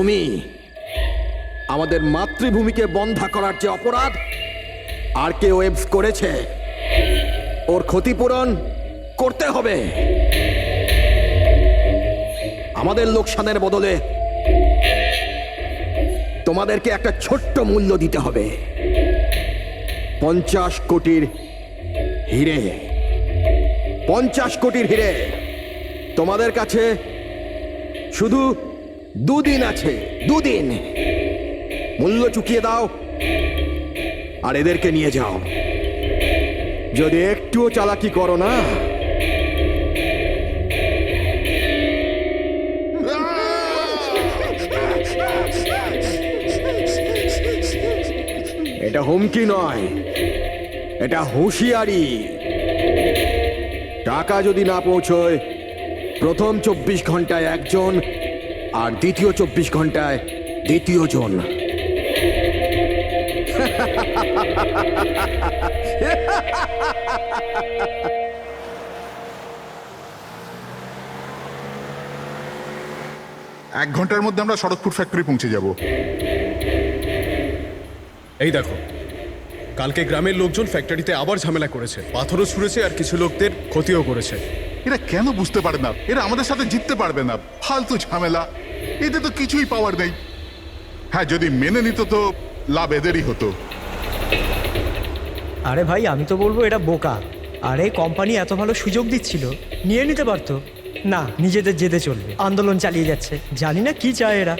তুমি আমাদের মাতৃভূমিকে বন্ধা করার যে অপরাধ আর কে ওয়েবস করেছে, ওর ক্ষতিপূরণ করতে হবে। আমাদের লোকসানের বদলে তোমাদেরকে একটা ছোট্ট মূল্য দিতে হবে। 50 কোটির হিরে। 50 কোটির হিরে। তোমাদের কাছে শুধু 2 দিন আছে। 2 দিন মূল্য চুকিয়ে দাও আর এদেরকে নিয়ে যাও। যদি একটুও চালাকি করো না, এটা হুমকি নয়, এটা হুঁশিয়ারি। টাকা যদি না পৌঁছয়, প্রথম 24 ঘন্টায় একজন আর দ্বিতীয় 24 ঘন্টায় দ্বিতীয় জন। এক ঘন্টার মধ্যে আমরা শরৎপুর ফ্যাক্টরি পৌঁছে যাব। এই দেখো, কালকে গ্রামের লোকজন ফ্যাক্টরিতে আবার ঝামেলা করেছে, পাথরও ছুঁড়েছে আর কিছু লোকদের ক্ষতিও করেছে। এরা কেন বুঝতে পারে না এরা আমাদের সাথে জিততে পারবে না? ফালতু ঝামেলা, এতে তো কিছুই পাওয়ার নেই। হ্যাঁ, যদি মেনে নিত তো লাভ এদেরই হতো। আরে ভাই, আমি তো বলবো এটা বোকা। আরে কোম্পানি এত ভালো সুযোগ দিচ্ছিল, নিয়ে নিতে পারতো। না, নিজেদের জেদে চলবে, আন্দোলন চালিয়ে যাচ্ছে। জানি না কি চায় এরা।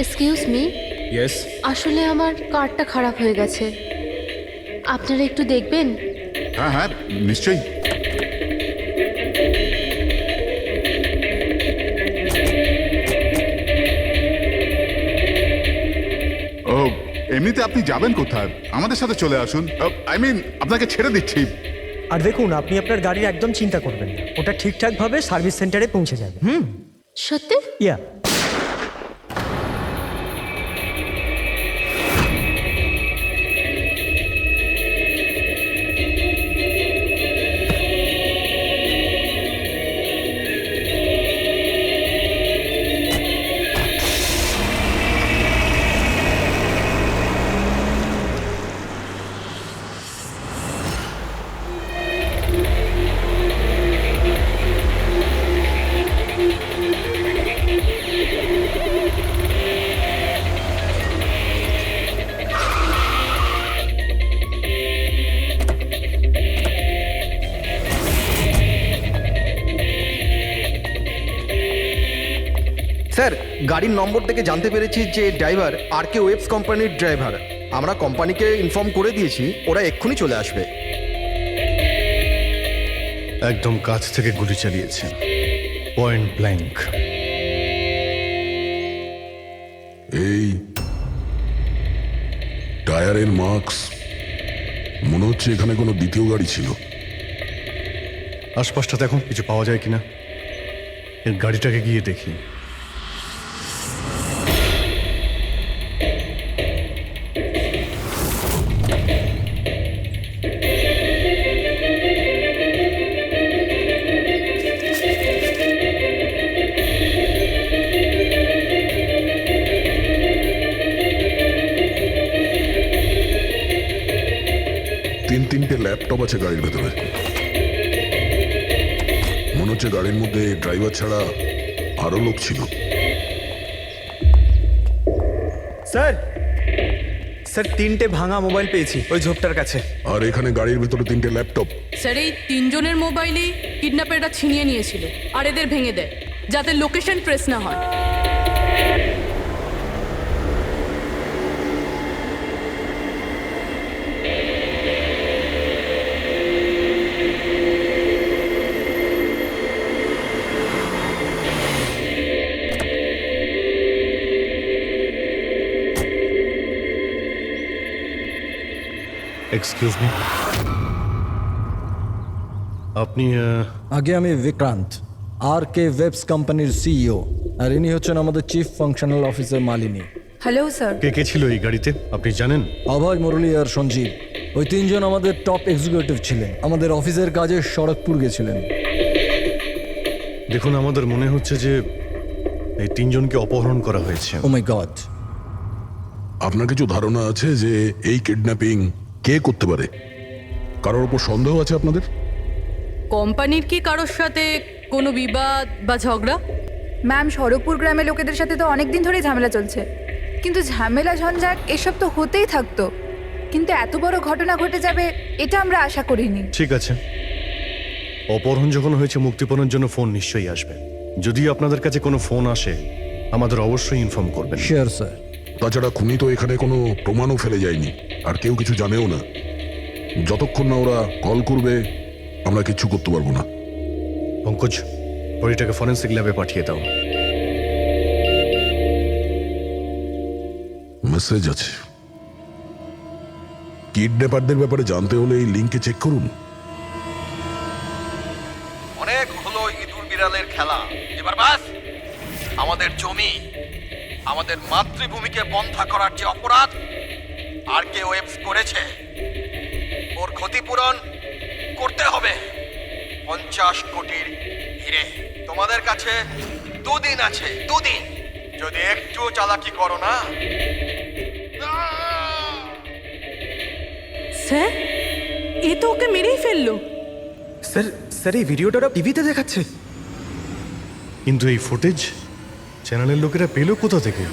এক্সকিউজ মি, ইয়েস, আসলে আমার কার্ডটা খারাপ হয়ে গেছে, আপনারা একটু দেখবেন? হ্যাঁ হ্যাঁ, নিশ্চয়ই। ও, এমনিতে আপনি যাবেন কোথায়? আমাদের সাথে চলে আসুন। আপনাকে ছেড়ে দিচ্ছি। আর দেখুন, আপনি আপনার গাড়ির একদম চিন্তা করবেন না, ওটা ঠিকঠাকভাবে সার্ভিস সেন্টারে পৌঁছে যাবে। সত্যি? ইয়া। স্যার, গাড়ির নম্বর থেকে জানতে পেরেছি যে ড্রাইভার আর কে ওয়েবস কোম্পানির ড্রাইভার। আমরা কোম্পানিকে ইনফর্ম করে দিয়েছি, ওরা এক্ষুনি চলে আসবে। একদম কাছ থেকে গুলি চালিয়েছে, পয়েন্ট ব্ল্যাঙ্ক। এই টায়ারের মার্কস, মনে হচ্ছে এখানে কোনো দ্বিতীয় গাড়ি ছিল। আশপাশটা দেখুন, কিছু পাওয়া যায় কিনা। এর গাড়িটাকে গিয়ে দেখি। তিনটে ল্যাপটপ আছে গাড়ির ভেতরে। মনে হচ্ছে গাড়ির মধ্যে ড্রাইভার ছাড়া আরো লোক ছিল। স্যার, 3টে ভাঙা মোবাইল পেয়েছি ওই ঝোপটার কাছে। আর এখানে গাড়ির ভেতরে 3টে ল্যাপটপ। স্যার, এই 3 জনের মোবাইলই কিডন্যাপাররা ছিনিয়ে নিয়েছিল আর এদের ভেঙে দেয় যাতে লোকেশন ট্রেস না হয়। এক্সকিউজ মি, আপনি আগে আমি বিক্রান্ত, আর কে ওয়েবস কোম্পানির সিইও, আর ইনি হচ্ছেন আমাদের chief functional officer Malini. Hello sir. কে কে ছিল এই গাড়িতে আপনি জানেন? অভয়, মুরলী আর সঞ্জীব, ওই তিনজন আমাদের টপ এক্সিকিউটিভ ছিলেন। আমাদের অফিসের কাজে খড়গপুর গেছিলেন। দেখুন, আমাদের মনে হচ্ছে যে এই তিনজনকে অপহরণ করা হয়েছে। ও মাই গড। আপনার কিছু ধারণা আছে যে এই কিডন্যাপিং কে করতে পারে? কারোর উপর সন্দেহ আছে আপনাদের? কোম্পানির কি কারোর সাথে কোনো বিবাদ বা ঝগড়া? ম্যাম, খড়গপুর গ্রামের লোকেদের সাথে তো অনেক দিন ধরেই ঝামেলা চলছে, কিন্তু ঝামেলা ঝঞ্ঝাট এসব তো হতেই থাকতো, কিন্তু এত বড় ঘটনা ঘটে যাবে এটা আমরা আশা করিনি। ঠিক আছে, অপহরণ যখন হয়েছে, মুক্তিপণের জন্য ফোন নিশ্চয়ই আসবে। যদি আপনাদের কাছে কোনো ফোন আসে আমাদের অবশ্যই ইনফর্ম করবেন। Sure sir. তাছাড়া খুনি তো এখানে কোনো প্রমাণও ফেলে যায়নি, আর কেউ কিছু জানেও না। যতক্ষণ না ওরা কল করবে আমরা কিচ্ছু করতে পারবো না। পঙ্কজ, বডিটাকে ফরেন্সিক ল্যাবে পাঠিয়ে দাও। মেসেজ আছে। কিডন্যাপারদের ব্যাপারে জানতে হলে এই লিঙ্কে চেক করুন। অনেক হলো ইঁদুর বিড়ালের খেলা, এবার বাস। আমাদের জমি, আমাদের মাতৃভূমিকে বন্ধা করার যে অপরাধ আর কে ওয়েবস করেছে, ওর ক্ষতিপূরণ করতে হবে 50 কোটির হিরে। তোমাদের কাছে 2 দিন আছে, 2 দিন। যদি একটু চালাকি করো না। স্যার, এ তো ওকে মেরেই ফেললো। স্যার স্যার এই ভিডিওটা ওরা টিভিতে দেখাচ্ছে। কিন্তু এই ফুটেজ চ্যানেলের লোকেরা পেলো কোথা থেকে?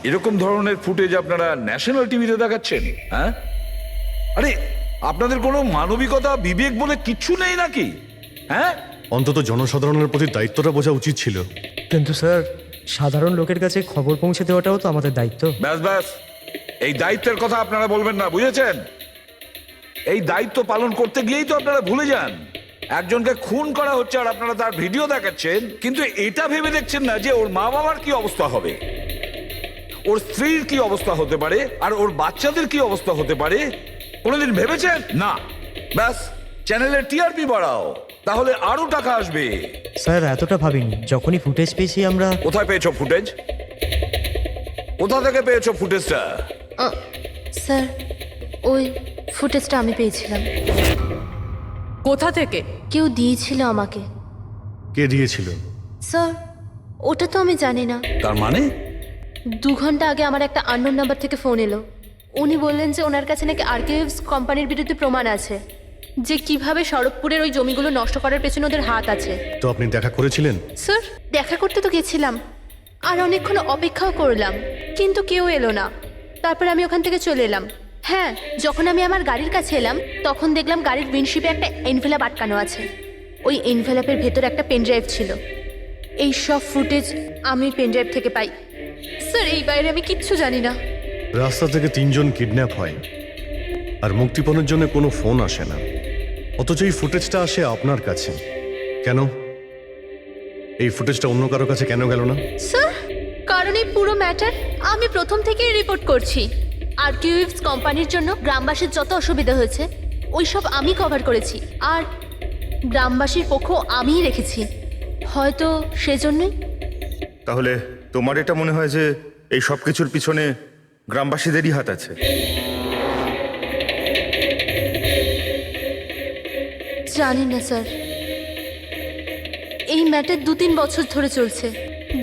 এরকম ধরনের ফুটেজ আপনারা ন্যাশনাল টিভিতে দেখাচ্ছেন? হ্যাঁ, আরে আপনাদের কোনো মানবিকতা বিবেক বলে কিচ্ছু নেই নাকি? হ্যাঁ, অন্তত জনসাধারণের প্রতি দায়িত্বটা বোঝা উচিত ছিল। কিন্তু স্যার, সাধারণ লোকের কাছে খবর পৌঁছে দেওয়াটাও তো আমাদের দায়িত্ব। ব্যাস ব্যাস, এই দায়িত্বের কথা আপনারা বলবেন না, বুঝেছেন? এই দায়িত্ব পালন করতে গিয়েই তো আপনারা ভুলে যান। একজনকে খুন করা হচ্ছে আর আপনারা তার ভিডিও দেখাচ্ছেন, কিন্তু এটা ভেবে দেখছেন না যে ওর মা বাবার কি অবস্থা হবে, ওর স্ত্রীর কি অবস্থা হতে পারে, আর ওর বাচ্চাদের কি অবস্থা হতে পারে। কোনোদিন ভেবেছেন? না। ব্যাস, চ্যানেলের টিআরপি বাড়াও, তাহলে আরো টাকা আসবে। স্যার, এতটা ভাবিনি। যখনই ফুটেজ পেয়েছি আমরা। কোথায় পেয়েছো ফুটেজ? কোথা থেকে পেয়েছো ফুটেজটা? স্যার, ওই ফুটেজটা আমি পেয়েছিলাম। কোথা থেকে? কেউ দিয়েছিল আমাকে। কে দিয়েছিল? স্যার, ওটা তো আমি জানি না। তার মানে 2 ঘন্টা আগে আমার একটা আননোন নাম্বার থেকে ফোন এলো। উনি বললেন যে ওনার কাছে নাকি আর্কাইভস কোম্পানির বিরুদ্ধে প্রমাণ আছে, যে কিভাবে খড়গপুরের ওই জমিগুলো নষ্ট করার পেছনে ওদের হাত আছে। তো আপনি দেখা করেছিলেন? স্যার, দেখা করতে তো গেছিলাম, আর অনেকক্ষণ অপেক্ষাও করলাম, কিন্তু কেউ এলো না। তারপর আমি ওখান থেকে চলে এলাম। হ্যাঁ, যখন আমি আমার গাড়ির কাছে এলাম তখন দেখলাম গাড়ির উইন্ডশিপে একটা এনভেলাপ আটকানো আছে। ওই এনভেলাপের ভেতর একটা পেনড্রাইভ ছিল। এই সব ফুটেজ আমি পেনড্রাইভ থেকে পাই। স্যার, এই বাইরে আমি কিচ্ছু জানি না। রাস্তা থেকে 3 জন কিডন্যাপ হয় আর মুক্তিপণের জন্য কোনো ফোন আসে না, অথচ এই ফুটেজটা আসে আপনার কাছে। কেন এই ফুটেজটা অন্য কারো কাছে কেন গেল না? স্যার, কারণ এই পুরো ম্যাটার আমি প্রথম থেকেই রিপোর্ট করছি। আর্কাইভস কোম্পানির জন্য গ্রামবাসীর যত অসুবিধা হয়েছে ওই সব আমি কভার করেছি, আর গ্রামবাসীর পক্ষ আমিই রেখেছি। হয়তো সেজন্যই। তাহলে তোমার এটা মনে হয় যে এই সব কিছুর পিছনে গ্রামবাসীদেরই হাত আছে? জানি না স্যার, এই ম্যাটার 2-3 বছর ধরে চলছে।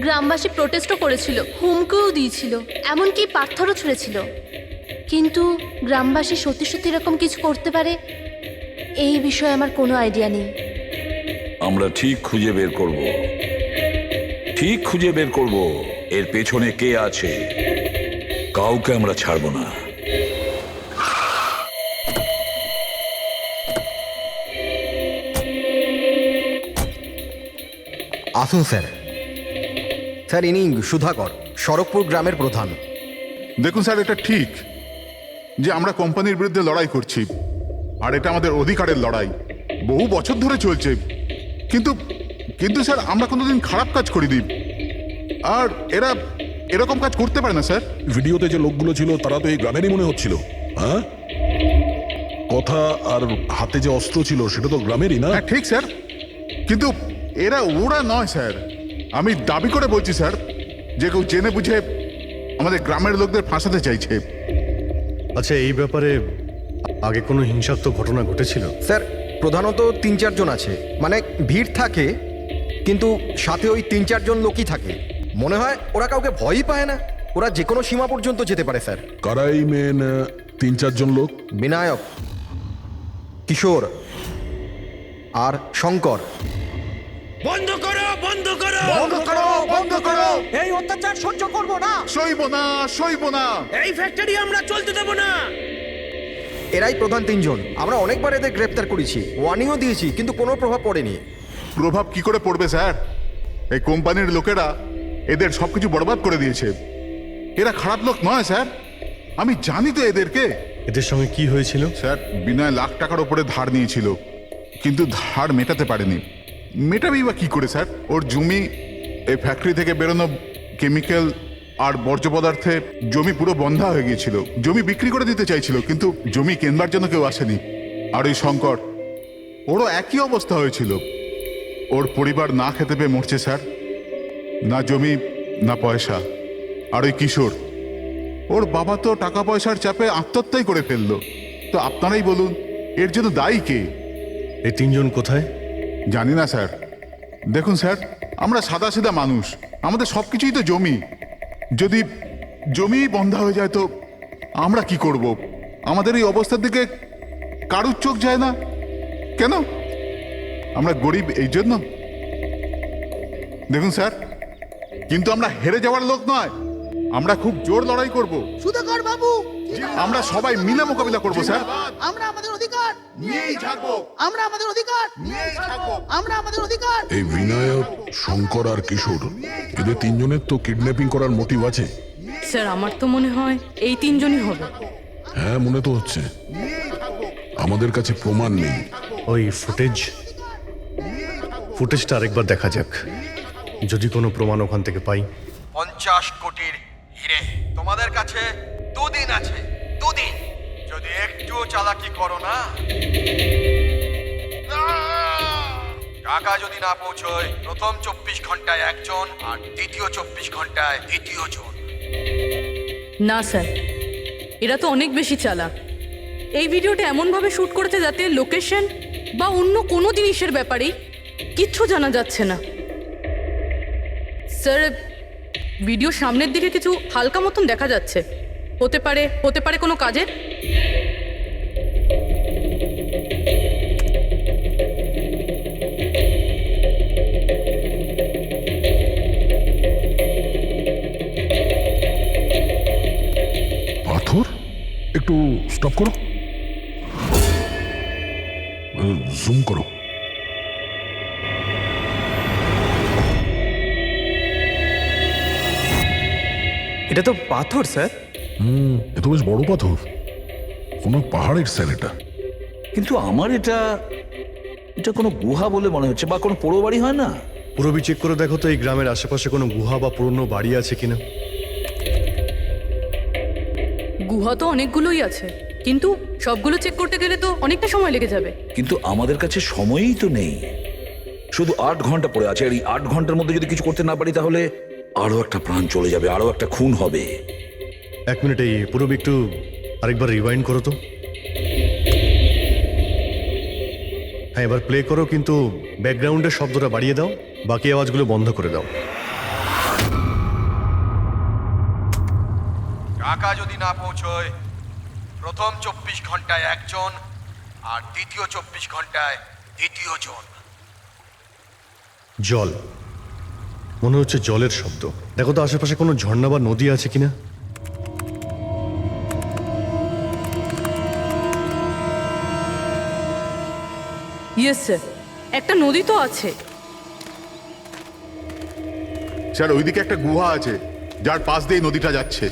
গ্রামবাসী প্রোটেস্টও করেছিল, হুমকিও দিয়েছিল, এমনকি পাথরও ছুঁড়েছিল, কিন্তু গ্রামবাসী সত্যি সত্যি এরকম কিছু করতে পারে এই বিষয়ে আমার কোনো আইডিয়া নেই। আমরা ঠিক খুঁজে বের করব, ঠিক খুঁজে বের করব এর পেছনে কে আছে। কাউকে আমরা ছাড়বো না। আসুন স্যার। স্যার, ইনি সুধাকর, খড়গপুর গ্রামের প্রধান। দেখুন স্যার, এটা ঠিক যে আমরা কোম্পানির বিরুদ্ধে লড়াই করছি, আর এটা আমাদের অধিকারের লড়াই, বহু বছর ধরে চলছে। কিন্তু কিন্তু স্যার, আমরা কোনোদিন খারাপ কাজ করিনি, আর এরা এরকম কাজ করতে পারে না স্যার। ভিডিওতে যে লোকগুলো ছিল তারা তো এই গ্রামেরই মনে হচ্ছিল। হ্যাঁ, কথা আর হাতে যে অস্ত্র ছিল সেটা তো গ্রামেরই না? হ্যাঁ ঠিক স্যার, কিন্তু ওরা নয় স্যার। আমি দাবি করে বলছি স্যার যে কেউ জেনে বুঝে আমাদের গ্রামের লোকদের ফাঁসাতে চাইছে। আচ্ছা, এই ব্যাপারে আগে কোনো হিংসাত্মক ঘটনা ঘটেছিল? স্যার প্রধানত 3-4 জন আছে, মানে ভিড় থাকে কিন্তু সাথে ওই 3-4 জন লোকই থাকে। মনে হয় ওরা কাউকে ভয়ই পায় না, ওরা যে কোনো সীমা পর্যন্ত যেতে পারে স্যার। কারাই মেন 3-4 জন লোক? বিনায়ক, কিশোর আর শঙ্কর। বন্ধ করো বন্ধ করো বন্ধ করো, বন্ধ করো, এই অত্যাচার সহ্য করব না। সইব না, সইব না। এই ফ্যাক্টরি আমরা চলতে দেব না। এরাই প্রধান 3 জন। আমরা অনেকবার এদের গ্রেপ্তার করেছি, ওয়ার্নিংও দিয়েছি, কিন্তু কোনো প্রভাব পড়েনি। প্রভাব কি করে পড়বে স্যার? এই কোম্পানির লোকেরা এদের সবকিছু বরবাদ করে দিয়েছে। এরা খারাপ লোক নয় স্যার, আমি জানি তো এদেরকে। এদের সঙ্গে কি হয়েছিল? স্যার, বিনয় লাখ টাকার উপরে ধার নিয়েছিল, কিন্তু ধার মেটাতে পারেনি। মেটাবেই বা কি করে স্যার? ওর জমি, এই ফ্যাক্টরি থেকে বেরোনো কেমিক্যাল আর বর্জ্য পদার্থে জমি পুরো বন্ধা হয়ে গিয়েছিল। জমি বিক্রি করে দিতে চাইছিল, কিন্তু জমি কেনবার জন্য কেউ আসেনি। আর ওই শঙ্কর, ওরও একই অবস্থা হয়েছিল। ওর পরিবার না খেতে পেয়ে মরছে স্যার, না জমি না পয়সা। আর ওই কিশোর, ওর বাবা তো টাকা পয়সার চাপে আত্মহত্যাই করে ফেললো। তো আপনারাই বলুন, এর জন্য দায়ী কে? এই 3 জন কোথায়? জানি না স্যার। দেখুন স্যার, আমরা সাদাসিধা মানুষ, আমাদের সব কিছুই তো জমি। যদি জমি বন্ধা হয়ে যায় তো আমরা কি করব? আমাদের এই অবস্থার দিকে কারুর চোখ যায় না কেন? আমরা গরিব এই জন্য? দেখুন স্যার, কিন্তু আমরা হেরে যাওয়ার লোক নয়, আমরা খুব জোর লড়াই করব। সুধাকর বাবু, আমরা সবাই মিলে মোকাবিলা করব স্যার। আমরা আমাদের অধিকার নিয়েই থাকবো, আমরা আমাদের অধিকার নিয়েই থাকবো। আমরা আমাদের অধিকার। এই বিনায়ক, শঙ্কর আর কিশোর, এদের 3 জনের তো কিডন্যাপিং করার মোটিভ আছে। স্যার আমার তো মনে হয় এই 3 জনই হবে। হ্যাঁ, মনে তো হচ্ছে। আমাদের কাছে প্রমাণ নেই। ওই ফুটেজটা আরেকবার দেখা যাক, যদি কোনো প্রমাণ ওখান থেকে পাই। 50 কোটির হিরে তোমাদের কাছে 2 দিন আছে, 2 দিন। যদি একটুও চালাকি করো না, টাকা যদি না পৌঁছয়, প্রথম 24 ঘন্টায় একজন আর দ্বিতীয় 24 ঘন্টায় দ্বিতীয় জন। না স্যার, এরা তো অনেক বেশি চালাক। এই ভিডিওটা এমনভাবে শ্যুট করেছে যাতে লোকেশন বা অন্য কোনো জিনিসের ব্যাপারেই কিচ্ছু জানা যাচ্ছে না। স্যার, ভিডিও সামনের দিকে কিছু হালকা মতন দেখা যাচ্ছে। হতে পারে কোনো কাজের। পাথর, একটু স্টপ করো, জুম করো। এটা তো পাথর স্যার। এ তো বেশ বড় পাথর, কোনো পাহাড়ের স্যার এটা। কিন্তু আমার এটা কোনো গুহা বলে মনে হচ্ছে, বা কোনো পোড়ো বাড়ি হয় না? পুরবি চেক করে দেখো তো এই গ্রামের আশেপাশে কোনো গুহা বা পুরনো বাড়ি আছে কিনা। গুহা তো অনেকগুলোই আছে, কিন্তু সবগুলো চেক করতে গেলে তো অনেকটা সময় লেগে যাবে। কিন্তু আমাদের কাছে সময়ই তো নেই, শুধু 8 ঘন্টা পড়ে আছে। আর এই 8 ঘন্টার মধ্যে যদি কিছু করতে না পারি, তাহলে আরো একটা প্রাণ চলে যাবে, আরো একটা খুন হবে। 1 মিনিট, এই পুরবি একটু আরেকবার রিওয়াইন্ড করো তো। হ্যাঁ, এবার প্লে করো, কিন্তু ব্যাকগ্রাউন্ডের শব্দটা বাড়িয়ে দাও, বাকি আওয়াজগুলো বন্ধ করে দাও। টাকা যদি না পৌঁছয়, প্রথম 24 ঘন্টায় একজন আর দ্বিতীয় 24 ঘন্টায় দ্বিতীয় জন। জল, মনে হচ্ছে জলের শব্দ। দেখো তো আশেপাশে কোনো ঝর্ণা বা নদী আছে কিনা। ইয়েস স্যার, একটা নদী তো আছে। স্যার, ওইদিকে একটা গুহা আছে, যার পাশ দিয়ে নদীটা যাচ্ছে।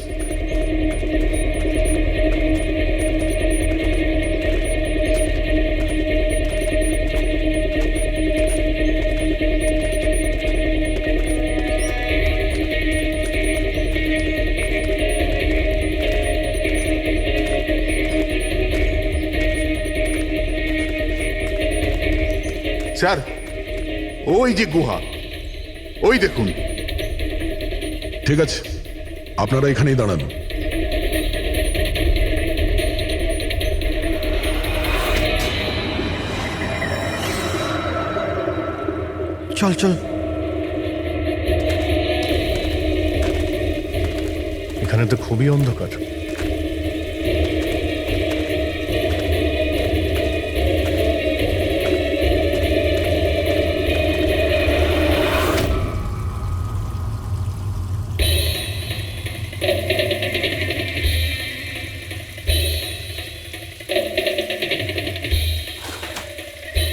স্যার ওই যে গুহা, ওই দেখুন। ঠিক আছে, আপনারা এখানেই দাঁড়ান। চল চল। এখানে তো খুবই অন্ধকার।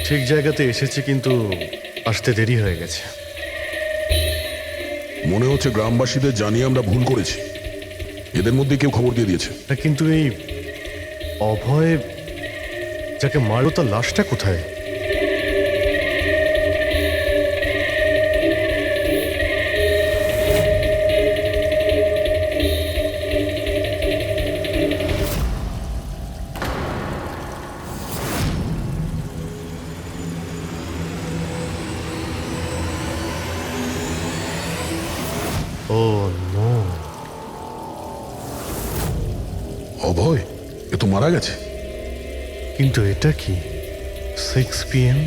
ঠিক জায়গাতে এসেছি, কিন্তু আসতে দেরি হয়ে গেছে। মনে হচ্ছে গ্রামবাসীদের জানিয়ে আমরা ভুল করেছি। এদের মধ্যে কেউ খবর দিয়ে দিয়েছে। কিন্তু এই অভয় যাকে মারলো তার লাশটা কোথায়? ও নো, অভয় এ তো মারা গেছে। কিন্তু এটা কি 6 PM?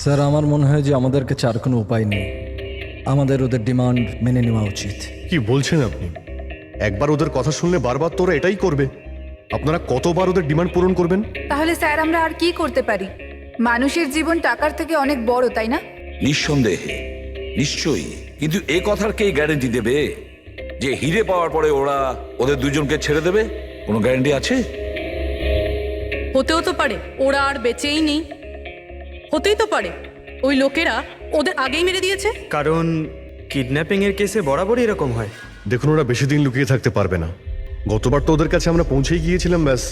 স্যার আমার মনে হয় যে আমাদের কাছে আর কোনো উপায় নেই, আমাদের ওদের ডিমান্ড মেনে নেওয়া উচিত। কি বলছেন আপনি? একবার ওদের কথা শুনলে বারবার তোরা এটাই করবে? আপনারা কতবার ওদের ডিমান্ড পূরণ করবেন? তাহলে স্যার আমরা আর কি করতে পারি? মানুষের জীবন টাকার থেকে অনেক বড়, তাই না? নিঃসন্দেহে, নিশ্চয়ই। কিন্তু এ কথার কে গ্যারেন্টি দেবে যে হিরে পাওয়ার পরে ওরা ওদের দুজনকে ছেড়ে দেবে? কোনো গ্যারেন্টি আছে? হতেও তো পারে ওরা আর বেঁচেই নেই, হতেই তো পারে ওই লোকেরা ওদের আগেই মেরে দিয়েছে। কারণ কিডন্যাপিং এর কেসে বরাবরই এরকম হয়। দেখুন, ওরা বেশি দিন লুকিয়ে থাকতে পারবে না। গতবার তো ওদের কাছে আমরা পৌঁছেই গিয়েছিলাম, ব্যাস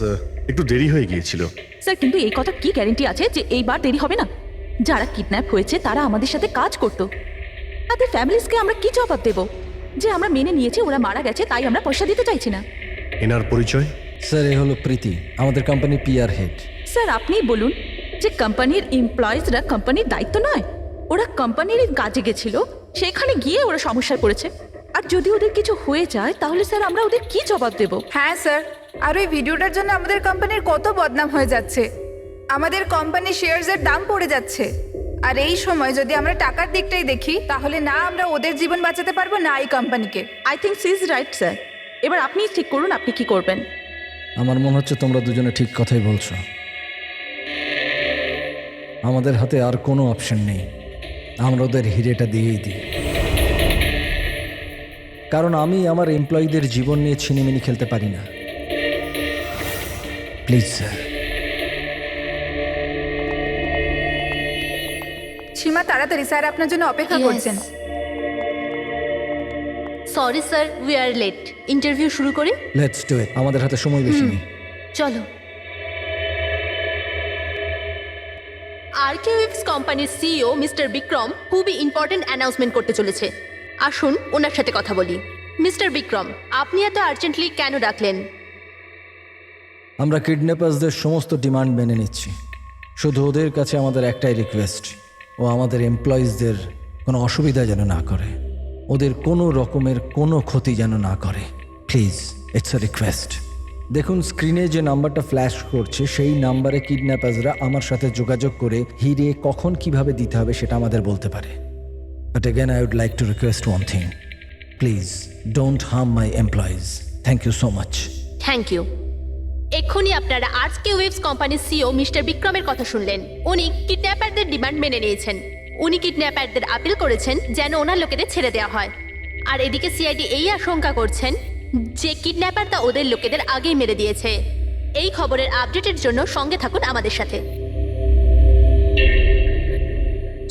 একটু দেরি হয়ে গিয়েছিল। স্যার কিন্তু এই কথা কি গ্যারেন্টি আছে যে এইবার দেরি হবে না? যারা কিডন্যাপ হয়েছে তারা আমাদের সাথে কাজ করতো। তাদের ফ্যামিলিজকে আমরা কি জবাব দেব যে আমরা মেনে নিয়েছি ওরা মারা গেছে, তাই আমরা পয়সা দিতে চাইছি না? এনার পরিচয়? স্যার এ হলো প্রীতি, আমাদের কোম্পানির PR হেড। স্যার আপনিই বলুন যে কোম্পানির এমপ্লয়িজরা কোম্পানির দায়িত্ব নয়? ওরা কোম্পানির কাজে গেছিল, সেখানে গিয়ে ওরা সমস্যায় পড়েছে। আর যদি ওদের কিছু হয়ে যায় তাহলে স্যার আমরা ওদের কি জবাব দেব? হ্যাঁ স্যার, আর ওই ভিডিওটার জন্য আমাদের কোম্পানির কত বদনাম হয়ে যাচ্ছে। আমাদের কোম্পানির শেয়ারসের দাম পড়ে যাচ্ছে। আর এই সময় যদি আমরা টাকার দিকটাই দেখি, তাহলে না আমরা ওদের জীবন বাঁচাতে পারবো, না এই কোম্পানিকে। I think she is right sir. এবার আপনি ঠিক করুন আপনি কি করবেন। আমার মনে হচ্ছে তোমরা দুজনে ঠিক কথাই বলছো। আমাদের হাতে আর কোনো অপশন নেই, আমরা ওদের হিরেটা দিয়েই দিই। কারণ আমি আমার এমপ্লয়ীদের জীবন নিয়ে ছিনিমিনি খেলতে পারি না। Please sir. সীমা তাড়াতাড়ি, স্যার আপনার জন্য অপেক্ষা করছেন। Sorry sir, we are late. Interview শুরু করি? লেটস ডু ইট, আমাদের হাতে সময় বেশি নেই। চলো। আরকেওয়েভস কোম্পানির সিইও মিস্টার বিক্রম খুবই ইম্পর্টেন্ট অ্যানাউন্সমেন্ট করতে চলেছে। আসুন ওনার সাথে কথা বলি। মিস্টার বিক্রম, আপনি এত আর্জেন্টলি কেন ডাকলেন? আমরা কিডন্যাপার্সদের সমস্ত ডিমান্ড মেনে নিচ্ছি, শুধু ওদের কাছে আমাদের একটাই রিকোয়েস্ট, ও আমাদের এমপ্লয়িজদের কোনো অসুবিধা যেন না করে, ওদের কোনো রকমের কোনো ক্ষতি যেন না করে। Please, it's a request. দেখুন স্ক্রিনে যে নাম্বারটা ফ্ল্যাশ করছে, সেই নাম্বারে কিডন্যাপার্সরা আমার সাথে যোগাযোগ করে হিরে কখন কিভাবে দিতে হবে সেটা আমাদের বলতে পারে। But again I would like to request one thing, please don't harm my employees. Thank you so much. Thank you. এক্ষুনি আপনারা আরকেওয়েভস কোম্পানির সিইও মিস্টার বিক্রমের কথা শুনলেন। উনি কিডন্যাপারদের ডিমান্ড মেনে নিয়েছেন। উনি কিডন্যাপারদের আপিল করেছেন যেন ওনার লোকেদের ছেড়ে দেওয়া হয়। আর এদিকে সিআইডি এই আশঙ্কা করছেন যে কিডন্যাপারটা ওদের লোকেদের আগেই মেরে দিয়েছে। এই খবরের আপডেটের জন্য সঙ্গে থাকুন আমাদের সাথে।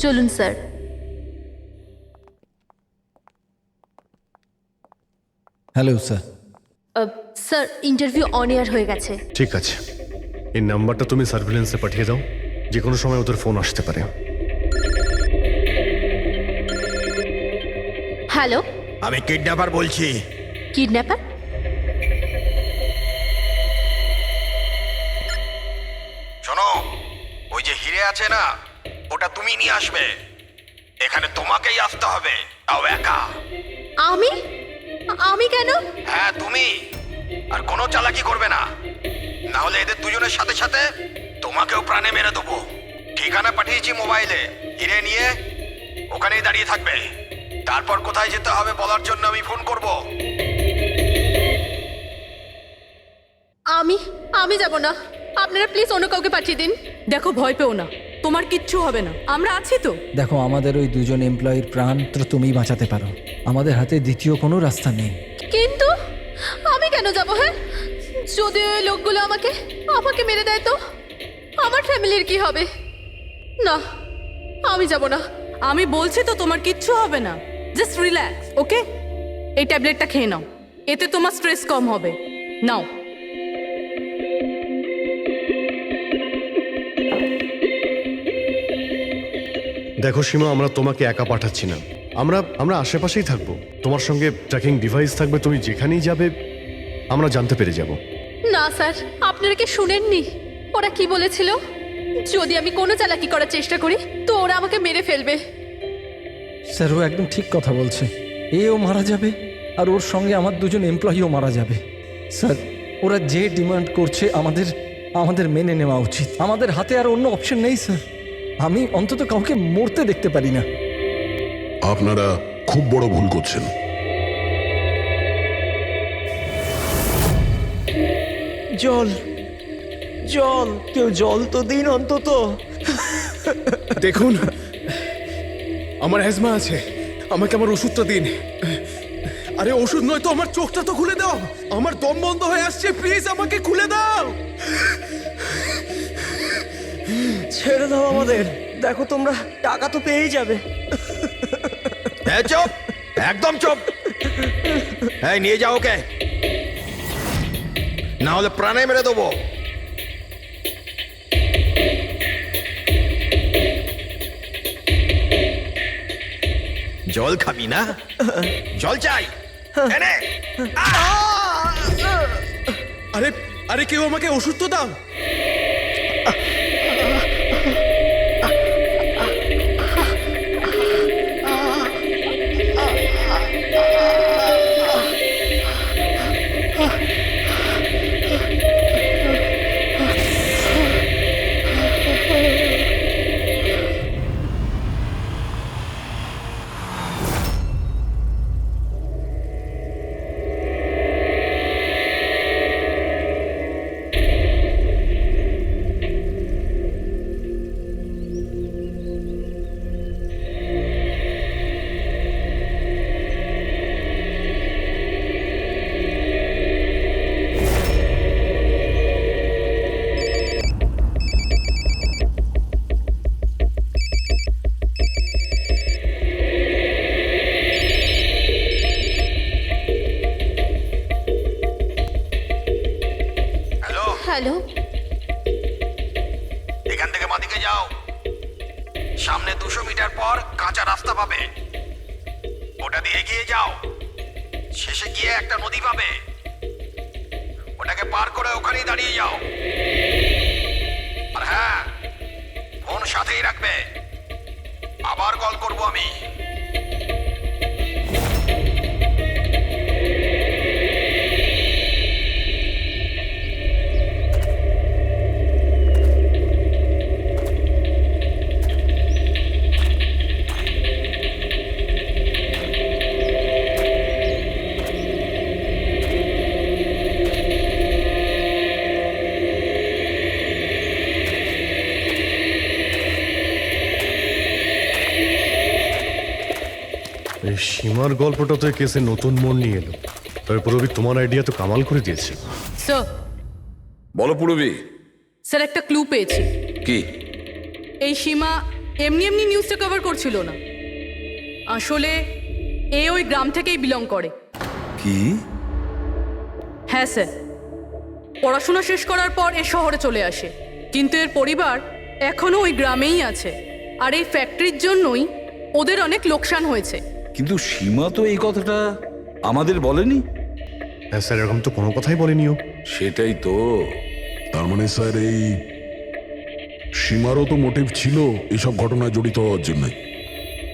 চলুন sir. Hello sir. Sir interview on air হয়ে গেছে। ঠিক আছে, এই নাম্বারটা তুমি সার্ভিলেন্সে পাঠিয়ে দাও, যে কোনো সময় ওদের ফোন আসতে পারে। হ্যালো, আমি কিডন্যাপার বলছি। কিডন্যাপার? শোনো, ওই যে আছে না, ওটা তুমি নিয়ে আসবে। এখানে তোমাকেই আসতে হবে, তাও একা। আমি আমি কেন? হ্যাঁ তুমি। আর কোনো চালাকি করবে না, না হলে এদের দুজনের সাথে সাথে তোমাকেও প্রাণে মেরে দেবো। ঠিকানা পাঠিয়েছি মোবাইলে, হিরে নিয়ে ওখানেই দাঁড়িয়ে থাকবে। তারপর কোথায় যেতে হবে বলার জন্য আমি ফোন করব। আমি যাব না, আপনারা প্লিজ অন্য কাউকে পাঠিয়ে দিন। দেখো, ভয় পেও না, তোমার কিচ্ছু হবে না, আমরা আছি তো। দেখো, আমাদের ওই দুজন এমপ্লয়ির প্রাণ তো তুমিই বাঁচাতে পারো। আমাদের হাতে দ্বিতীয় কোনো রাস্তা নেই। কিন্তু আমি কেন যাব? হ্যাঁ, যদি ওই লোকগুলো আমাকে মেরে দেয় তো আমার ফ্যামিলির কি হবে? না, আমি যাব না। আমি বলছি তো তোমার কিচ্ছু হবে না, জাস্ট রিল্যাক্স, ওকে? এই ট্যাবলেটটা খেয়ে নাও, এতে তোমার স্ট্রেস কম হবে। নাও। দেখো সীমা, আমরা তোমাকে একা পাঠাচ্ছি না, আমরা আশেপাশেই থাকবো। তোমার সঙ্গে ট্র্যাকিং ডিভাইস থাকবে, তুমি যেখানেই যাবে আমরা জানতে পেরে যাব। না স্যার, আপনারা কি শুনেননি ওরা কি বলেছিল? যদি আমি কোনো চালাকি করার চেষ্টা করি তো ওরা আমাকে মেরে ফেলবে। স্যার, ও একদম ঠিক কথা বলছে। এও মারা যাবে আর ওর সঙ্গে আমার দুজন এমপ্লয়িও মারা যাবে। স্যার, ওরা যে ডিমান্ড করছে আমাদের মেনে নেওয়া উচিত। আমাদের হাতে আর অন্য অপশন নেই স্যার। আমি অন্তত কাউকে মরতে দেখতে পারি না। আপনারা খুব বড় ভুল করছেন। জল, কেউ জল তো দিন অন্তত। দেখুন, আমার অ্যাজমা আছে, আমাকে আমার ওষুধটা দিন। আরে ওষুধ নয় তো, আমার চোখটা তো খুলে দাও, আমার দম বন্ধ হয়ে আসছে, প্লিজ আমাকে খুলে দাও। ছেড়ে দাও আমাদের, দেখো তোমরা টাকা তো পেয়েই যাবে। চুপ, একদম চুপ। এই নিয়ে যাও ওকে, না হলে প্রাণে মেরে দেবো। জল খাবি না? জল চাই, এনে। আরে কেউ আমাকে ওষুধ তো দাও। হ্যালো, এখান থেকে বাঁদিকে যাও, সামনে 200 মিটার পর কাঁচা রাস্তা পাবে, ওটা দিয়ে এগিয়ে যাও। শেষে গিয়ে একটা নদী পাবে, ওটাকে পার করে ওখানেই দাঁড়িয়ে যাও। আর হ্যাঁ, ফোন সাথেই রাখবে, আবার কল করব আমি। এই সীমার গল্পটা তো এই কেসে নতুন মোড় নিয়ে এলো। তবে পুরবি, তোমার আইডিয়া তো কামাল করে দিয়েছে। স্যার, বলো পুরবি। স্যার, একটা ক্লু পেয়েছি। কি? এই সীমা এমনি নিউজটা কভার করছিল না, আসলে এ ওই গ্রাম থেকেই বিলং করে। কি? হ্যাঁ স্যার, পড়াশোনা শেষ করার পর এ শহরে চলে আসে, কিন্তু এর পরিবার এখনো ওই গ্রামেই আছে। আর এই ফ্যাক্টরির জন্যই ওদের অনেক লোকসান হয়েছে। কিন্তু সীমা তো এই কথাটা আমাদের বলেনি। হ্যাঁ স্যার, এরকম তো কোনো কথাই বলেনিও। সেটাই তো। তার মানে স্যার সীমারও তো মোটিভ ছিল এসব ঘটনায় জড়িত হওয়ার জন্য।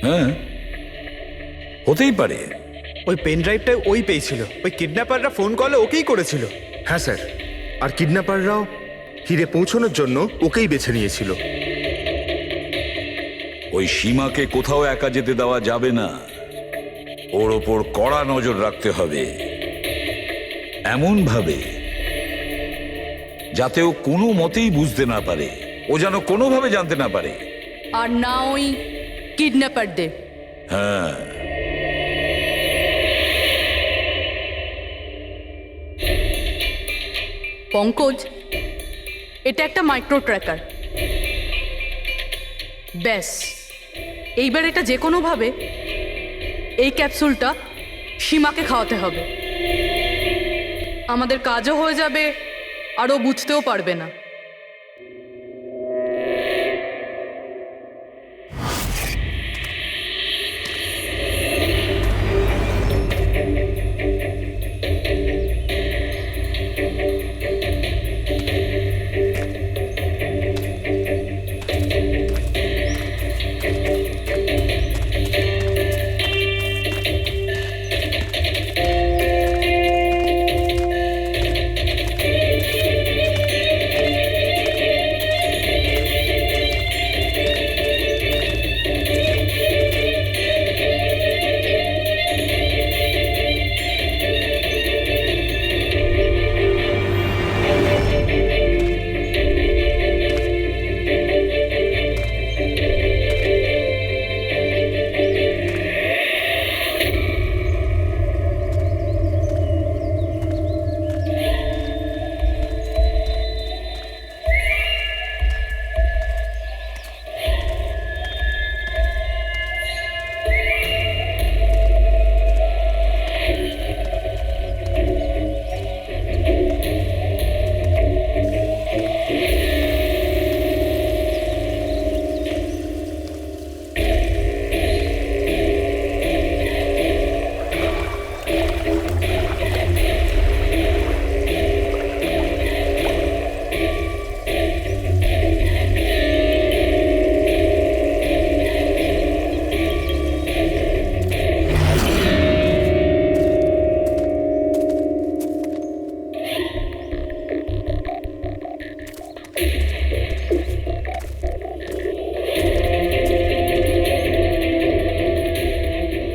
হ্যাঁ, হতেই পারে। ওই পেন ড্রাইভটা ওই পেয়েছিল, ওই কিডন্যাপাররা ফোন কলে ওকেই করেছিল। হ্যাঁ স্যার, আর কিডন্যাপাররাও হিরে পৌঁছানোর জন্য ওকেই বেছে নিয়েছিল। ওই সীমাকে কোথাও একা যেতে দেওয়া যাবে না, ওর ওপর কড়া নজর রাখতে হবে, এমন ভাবে যাতে ও কোনো মতেই বুঝতে না পারে, ও যেন কোনোভাবে জানতে না পারে। আর না ওই কিডন্যাপারদের। হ্যাঁ, পঙ্কজ, এটা একটা মাইক্রো ট্র্যাকার। ব্যাস, এইবার এটা যে কোনোভাবে এই ক্যাপসুলটা সীমাকে খাওয়াতে হবে। আমাদের কাজও হয়ে যাবে আর ও বুঝতেও পারবে না।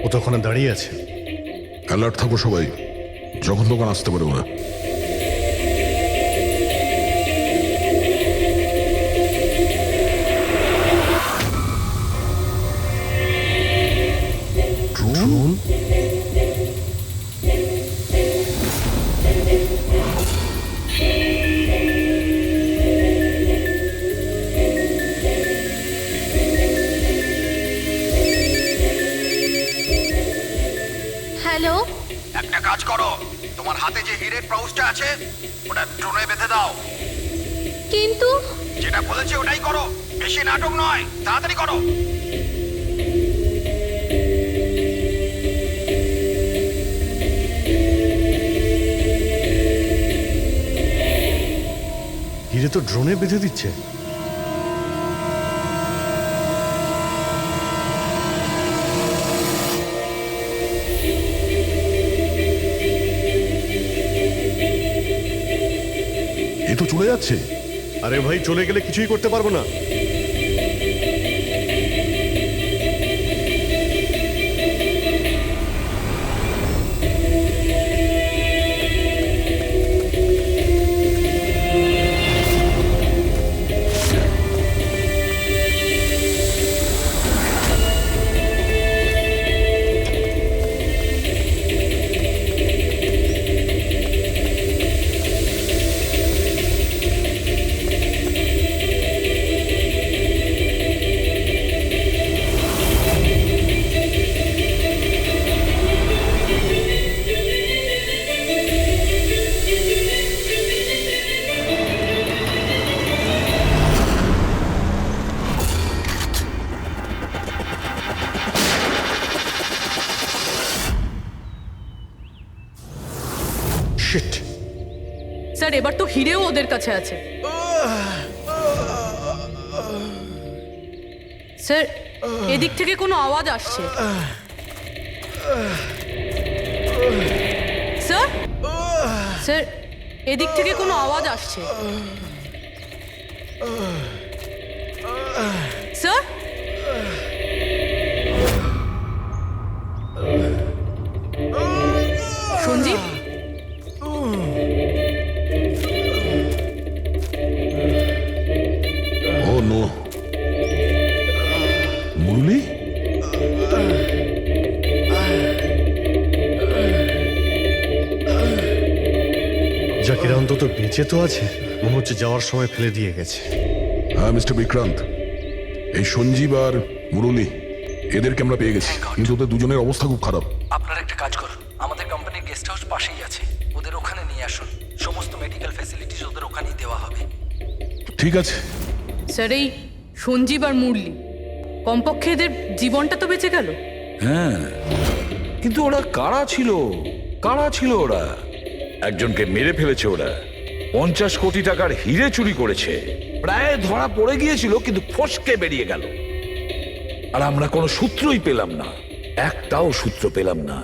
ও তো ওখানে দাঁড়িয়ে আছে। অ্যালার্ট থাকো সবাই, যখন তখন আসতে পারে ওরা। ড্রোন? হ্যালো, একটা কাজ করো, তোমার হাতে যে হিরের পাউচটা আছে ওটা ড্রোনে বেঁধে দাও। কিন্তু যেটা বলেছি ওটাই করো, বেশি নাটক নয়, তাড়াতাড়ি করো। হিরে তো ড্রোনে বেঁধে দিচ্ছে। এ তো চলে যাচ্ছে। আরে ভাই, চলে গেলে কিছুই করতে পারবো না। শিট। স্যার, এবার তো হিরেও ওদের কাছে আছে। স্যার এদিক থেকে কোনো আওয়াজ আসছে। স্যার স্যার এদিক থেকে কোনো আওয়াজ আসছে। স্যার সঞ্জীব, ও নো, মুরলি, জাকির অন্তত বেঁচে তো আছে, মনে হচ্ছে যাওয়ার সময় ফেলে দিয়ে গেছে। হ্যাঁ মিস্টার বিক্রান্ত, এই সঞ্জীব আর মুরলি এদেরকে আমরা পেয়ে গেছি, কিন্তু ওদের দুজনের অবস্থা খুব খারাপ। আপনারা একটা কাজ করুন, আমাদের কোম্পানির গেস্ট হাউস পাশেই আছে, ওদের ওখানে নিয়ে আসুন। সমস্ত মেডিকেল ফ্যাসিলিটিস ওদের ওখানেই দেওয়া হবে। ঠিক আছে। স্যার এই সঞ্জীব আর মুরলি, কমপক্ষে এদের জীবনটা তো বেঁচে গেল। হ্যাঁ, কিন্তু ওরা কারা ছিল? কারা ছিল ওরা? একজনকে মেরে ফেলেছে ওরা, 50 কোটি টাকার হিরে চুরি করেছে, প্রায় ধরা পড়ে গিয়েছিল কিন্তু ফসকে বেরিয়ে গেল। আর আমরা কোনো সূত্রই পেলাম না, একটাও সূত্র পেলাম না।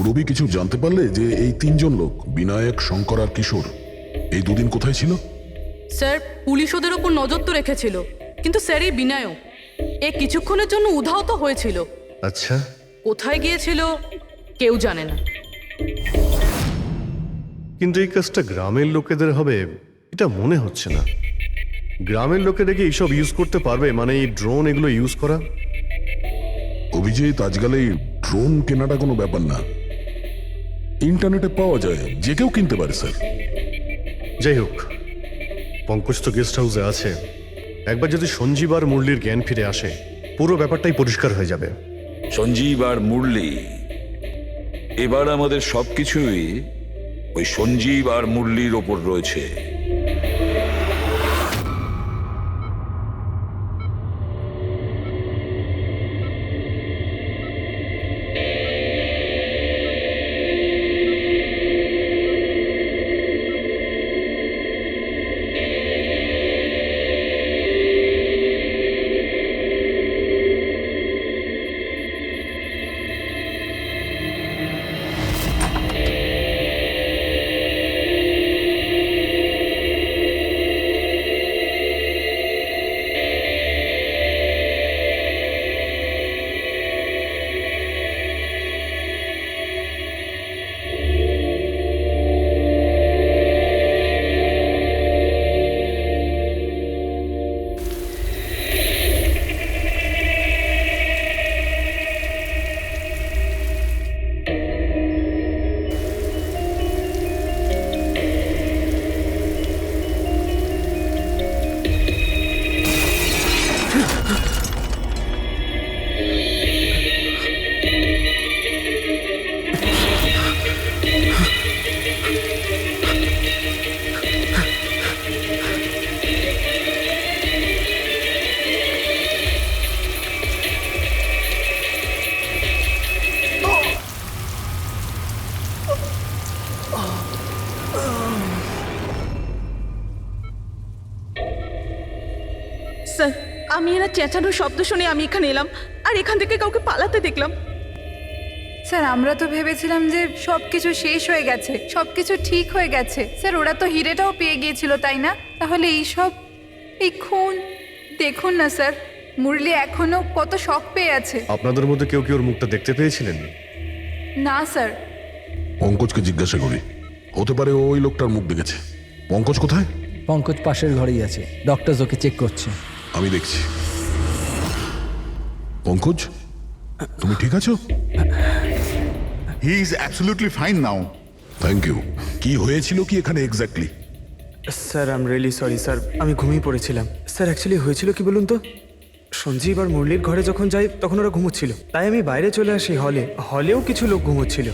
রবি কিছু জানতে পারলে যে এই তিনজন লোক বিনায়ক, শঙ্কর আর কিশোর এই দুদিন কোথায় ছিল? স্যার পুলিশ ওদের ওপর নজর তো রেখেছিল, কিন্তু স্যার এই বিনায়ক এ কিছুক্ষণের জন্য উধাও তো হয়েছিল। আচ্ছা, কোথায় গিয়েছিল কেউ জানে না। কিন্তু এই কাজটা গ্রামের লোকেদের হবে এটা মনে হচ্ছে না। গ্রামের লোকেরা কি এইসব ইউজ করতে পারবে, মানে এই ড্রোন এগুলো ইউজ করা? অভিজিৎ, আজকাল এই ড্রোন কেনাটা কোনো ব্যাপার না, ইন্টারনেটে পাওয়া যায়, যে কেউ কিনতে পারে স্যার। যাই হোক, পঙ্কজ তো গেস্ট হাউসে আছে, একবার যদি সঞ্জীব আর মুরলির জ্ঞান ফিরে আসে পুরো ব্যাপারটাই পরিষ্কার হয়ে যাবে। সঞ্জীব আর মুরলি, এবার আমাদের সবকিছুই ওই সঞ্জীব আর মুরলির ওপর রয়েছে। স্যার আমি এরা চেঁচানোর শব্দ শুনে আমি এখানে এলাম, আর এখান থেকে কাউকে পালাতে দেখলাম। স্যার আমরা তো ভেবেছিলাম যে সব কিছু শেষ হয়ে গেছে, সব কিছু ঠিক হয়ে গেছে। স্যার ওরা তো হিরেটাও পেয়ে গিয়েছিল, তাই না? তাহলে এই সব, এই খুন, দেখুন না স্যার, মুরলি এখনো কত শক পেয়ে আছে। আপনাদের মধ্যে কেউ কি ওর মুখটা দেখতে পেয়েছিলেন? না স্যার। পঙ্কজকে জিজ্ঞাসা করি, হতে পারে ও ওই লোকটার মুখ দেখেছে। পঙ্কজ কোথায়? পঙ্কজ পাশের ঘরেই আছে, ডক্টর ওকে চেক করছে। আমি দেখছি। পঙ্কজ, তুমি ঠিক আছো? He is absolutely fine now. Thank you. কি হয়েছিল কি এখানে exactly? Sir I am really sorry sir, আমি ঘুমিয়ে পড়েছিলাম। স্যার অ্যাকচুয়ালি হয়েছিল কি বলুন তো, সঞ্জীব আর মুরলির ঘরে যখন যাই তখন ওরা ঘুমোচ্ছিল, তাই আমি বাইরে চলে আসি হলেও কিছু লোক ঘুমোচ্ছিল।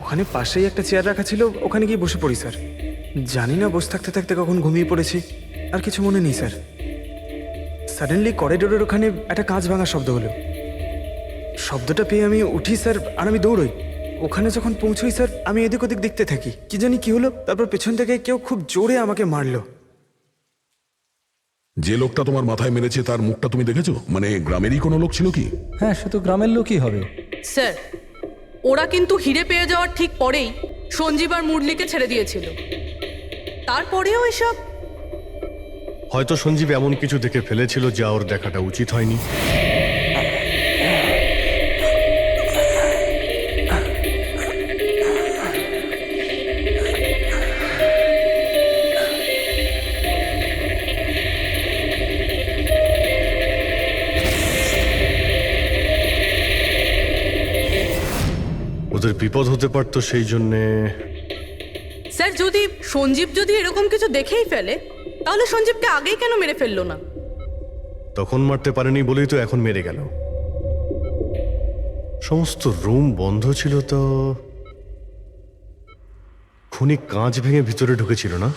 ওখানে পাশেই একটা চেয়ার রাখা ছিল, ওখানে গিয়ে বসে পড়ি স্যার। জানি না বসে থাকতে থাকতে কখন ঘুমিয়ে পড়েছি, আর কিছু মনে নেই স্যার। সাডেনলি করিডোরের ওখানে একটা কাঁচ ভাঙার শব্দ হলো। শব্দটা পেয়ে আমি উঠি স্যার, আর আমি দৌড়ই। ওখানে যখন পৌঁছই স্যার, আমি এদিক ওদিক দেখতে থাকি, কি জানি কি হলো, তারপর পেছন থেকে কেউ খুব জোরে আমাকে মারলো। যে লোকটা তোমার মাথায় মেরেছে তার মুখটা তুমি দেখেছো? মানে গ্রামেরই কোনো লোক ছিল কি? হ্যাঁ, সে তো গ্রামের লোকই হবে। স্যার, ওরা কিন্তু হিরে পেয়ে যাওয়ার ঠিক পরেই সঞ্জীব আর মুরলিকে ছেড়ে দিয়েছিল। তারপরেও এসব। হয়তো সঞ্জীব এমন কিছু দেখে ফেলেছিল যা ওর দেখাটা উচিত হয়নি। ওদের বিপদ হতে পারতো, সেই জন্যে। স্যার, সঞ্জীব যদি এরকম কিছু দেখেই ফেলে, তাহলে সঞ্জীবকে আগেই কেন মেরে ফেললো না? তখন মারতে পারেনি বলেই তো এখন মেরে গেল। সমস্ত রুম বন্ধ ছিল, তো খুনি কাঁচ ভেঙে ভিতরে ঢুকেছিল না?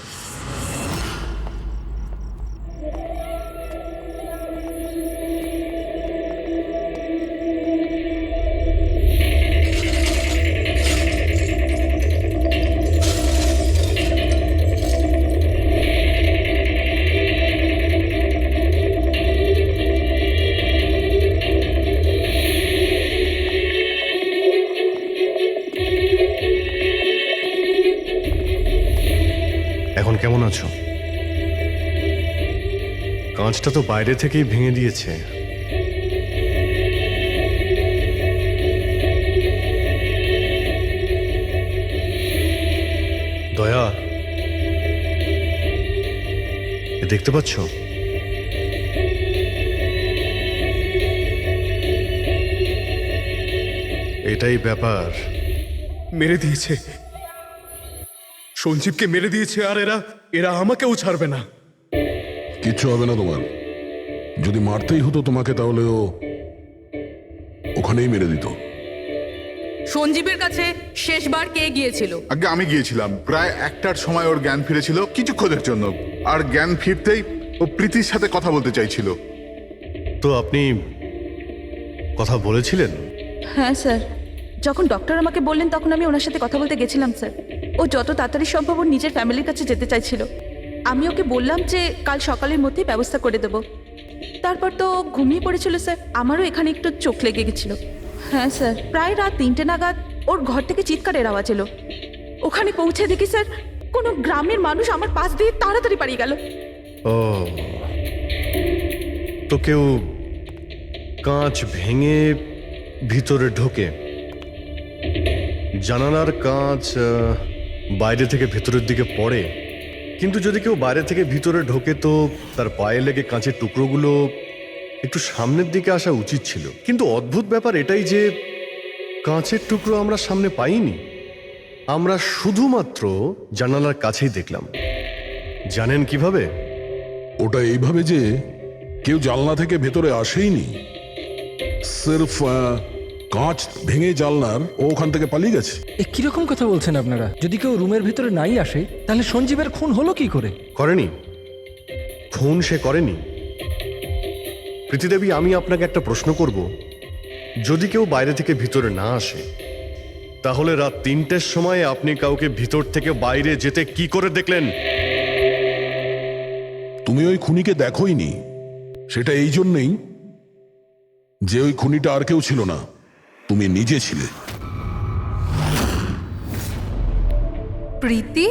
এখন কেমন আছো? কাঁচটা তো বাইরে থেকেই ভেঙে দিয়েছে। দয়া, এ দেখতে পাচ্ছ? এটাই ব্যাপার। মেরে দিয়েছে, সঞ্জীবকে মেরে দিয়েছে, আর এরা আমাকেও ছাড়বে না। কিচ্ছু হবে না তোমার। যদি মারতেই হতো তোমাকে, তাহলে ও ওখানেই মেরে দিত। সঞ্জীবের কাছে শেষবার কে গিয়েছিল? আগে আমি গিয়েছিলাম। প্রায় 1টার সময় ওর জ্ঞান ফিরেছিল, কিছুক্ষণের জন্য। আর জ্ঞান ফিরতেই ও প্রীতির সাথে কথা বলতে চাইছিল। তো আপনি কথা বলেছিলেন? হ্যাঁ স্যার, যখন ডক্টর আমাকে বললেন তখন আমি ওনার সাথে কথা বলতে গেছিলাম স্যার। ও যত তাড়াতাড়ি সম্ভব ওর নিজের ফ্যামিলির কাছে যেতে চাইছিল। আমি ওকে বললাম যে কাল সকালের মধ্যেই ব্যবস্থা করে দেব। তারপর তো ঘুমিয়ে পড়েছিল স্যার। আমারও এখানে একটু চোখ লেগে গেছিল। হ্যাঁ স্যার, প্রায় রাত 3টে নাগাদ ওর ঘর থেকে চিৎকারের আওয়াজ এলো। ওখানে পৌঁছে দেখি স্যার, কোনো গ্রামের মানুষ আমার পাশ দিয়ে তাড়াতাড়ি পালিয়ে গেল। ও, তো কেউ কাঁচ ভেঙে ভিতরে ঢোকে? জানালার কাঁচ বাইরে থেকে ভেতরের দিকে পড়ে, কিন্তু যদি কেউ বাইরে থেকে ভিতরে ঢোকে তো তার পায়ে লেগে কাঁচের টুকরোগুলো একটু সামনের দিকে আসা উচিত ছিল। কিন্তু অদ্ভুত ব্যাপার এটাই যে কাঁচের টুকরো আমরা সামনে পাইনি। আমরা শুধুমাত্র জানালার কাছেই দেখলাম। জানেন কিভাবে? ওটা এইভাবে যে কেউ জানলা থেকে ভেতরে আসেইনি, সির্ফ কাঁচ ভেঙে জানলার ও ওখান থেকে পালিয়ে গেছে। এ কিরকম কথা বলছেন আপনারা? যদি কেউ রুমের ভিতরে নাই আসে, তাহলে সঞ্জীবের খুন হলো কি করে? করেনি, খুন সে করেনি। প্রীতিদেবী, আমি আপনাকে একটা প্রশ্ন করব। যদি কেউ বাইরে থেকে ভিতরে না আসে, তাহলে রাত 3টের সময় আপনি কাউকে ভিতর থেকে বাইরে যেতে কি করে দেখলেন? তুমি ওই খুনিকে দেখোইনি। সেটা এই জন্যেই যে ওই খুনিটা আর কেউ ছিল না, তুমি নিজে ছিলে। প্রীতি?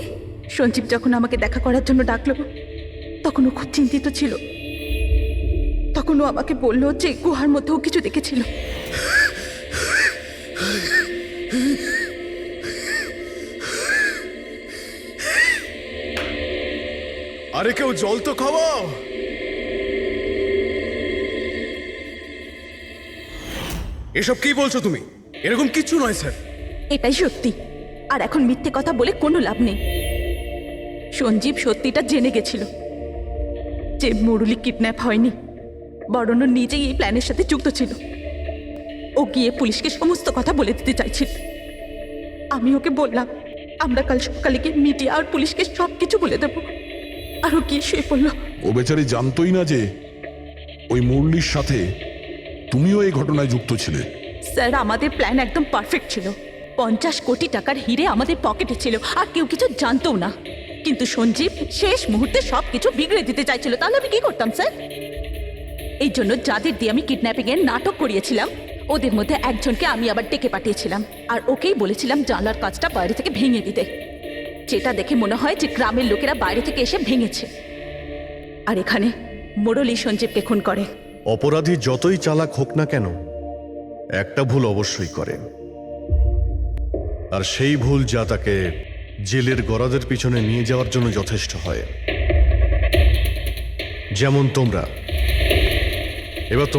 সঞ্জীব যখন আমাকে দেখা করার জন্য ডাকলো, তখন ও খুব চিন্তিত ছিল। তখন ও আমাকে বলল যে গুহার মধ্যেও কিছু দেখেছিল। আরে কেউ জল তো খাওয়াও। এসব কি বলছো তুমি? এরকম কিচ্ছু নয় স্যার। এটাই সত্যি, আর এখন মিথ্যে কথা বলে কোনো লাভ নেই। সঞ্জীব সত্যিটা জেনে গেছিল যে মুরলি কিডন্যাপ হয়নি, বরং ও নিজেই এই প্ল্যানের সাথে যুক্ত ছিল। ও গিয়ে পুলিশকে সমস্ত কথা বলে দিতে চাইছিল। আমি ওকে বললাম আমরা কাল সকালে গিয়ে মিডিয়া আর পুলিশকে সব কিছু বলে দেবো। আর ও গিয়ে শুয়ে পড়লো। ও বেচারি জানতোই না যে ওই মুরলির সাথে তুমিও এই ঘটনায় যুক্ত ছিলে। স্যার, আমাদের প্ল্যান একদম পারফেক্ট ছিল। 50 কোটি টাকার হিরে আমাদের পকেটে ছিল, আর কেউ কিছু জানতো না। কিন্তু সঞ্জীব শেষ মুহূর্তে সবকিছু বিগড়ে দিতে চাইছিল, তাহলে আমি কি করতাম স্যার? এই জন্য যাদের দিয়ে আমি কিডন্যাপিং এর নাটক করিয়েছিলাম ওদের মধ্যে একজনকে আমি আবার ডেকে পাঠিয়েছিলাম, আর ওকেই বলেছিলাম জানলার কাজটা বাইরে থেকে ভেঙে দিতে, যেটা দেখে মনে হয় যে গ্রামের লোকেরা বাইরে থেকে এসে ভেঙেছে। আর এখানে মুরলী সঞ্জীবকে খুন করে। অপরাধী যতই চালাক হোক না কেন, একটা ভুল অবশ্যই করে, আর সেই ভুল যা তাকে জেলের গরাদের পিছনে নিয়ে যাওয়ার জন্য যথেষ্ট হয়। যেমন তোমরা। এবার